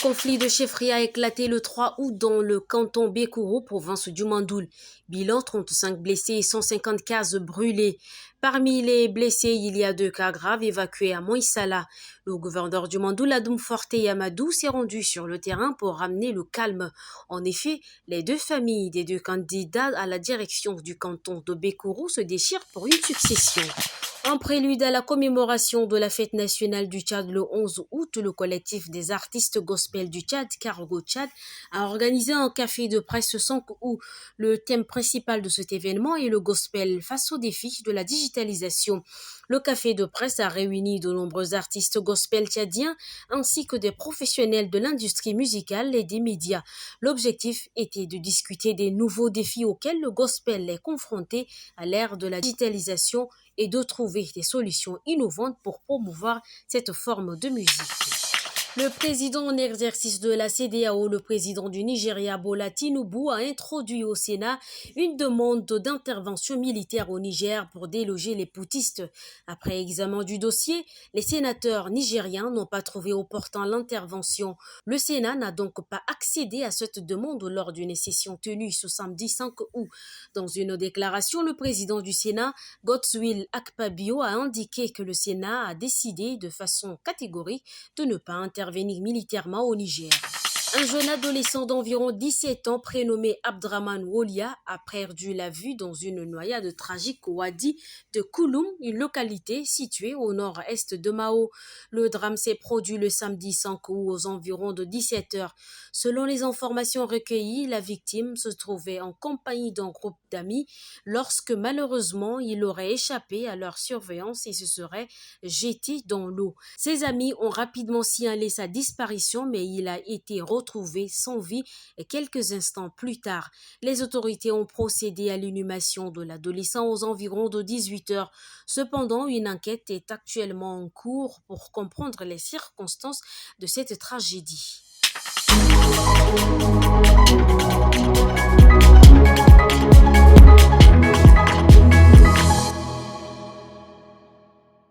conflit de chefferie a éclaté le 3 août dans le canton Békourou, province du Mandoul. Bilan 35 blessés et 150 cases brûlées. Parmi les blessés, il y a 2 cas graves évacués à Moïsala. Le gouverneur du Mandoul, Adoum Forte Yamadou, s'est rendu sur le terrain pour ramener le calme. En effet, les 2 familles des 2 candidats à la direction du canton de Békourou se déchirent pour une succession. En prélude à la commémoration de la fête nationale du Tchad le 11 août, le collectif des artistes gospel du Tchad, Cargo Tchad, a organisé un café de presse ce 5 août. Le thème principal de cet événement est le gospel face aux défis de la digitalisation. Le café de presse a réuni de nombreux artistes gospel tchadiens ainsi que des professionnels de l'industrie musicale et des médias. L'objectif était de discuter des nouveaux défis auxquels le gospel est confronté à l'ère de la digitalisation et de trouver des solutions innovantes pour promouvoir cette forme de musique. Le président en exercice de la CEDEAO, le président du Nigeria, Bola Tinubu, a introduit au Sénat une demande d'intervention militaire au Niger pour déloger les poutistes. Après examen du dossier, les sénateurs nigériens n'ont pas trouvé opportun l'intervention. Le Sénat n'a donc pas accédé à cette demande lors d'une session tenue ce samedi 5 août. Dans une déclaration, le président du Sénat, Godswill Akpabio, a indiqué que le Sénat a décidé de façon catégorique de ne pas intervenir militairement au Niger. Un jeune adolescent d'environ 17 ans prénommé Abdraman Wolia a perdu la vue dans une noyade tragique au Wadi de Kouloum, une localité située au nord-est de Mao. Le drame s'est produit le samedi 5 août aux environs de 17 heures. Selon les informations recueillies, la victime se trouvait en compagnie d'un groupe d'amis lorsque malheureusement il aurait échappé à leur surveillance et se serait jeté dans l'eau. Ses amis ont rapidement signalé sa disparition, mais il a été retrouvé sans vie et quelques instants plus tard. Les autorités ont procédé à l'inhumation de l'adolescent aux environs de 18 heures. Cependant, une enquête est actuellement en cours pour comprendre les circonstances de cette tragédie.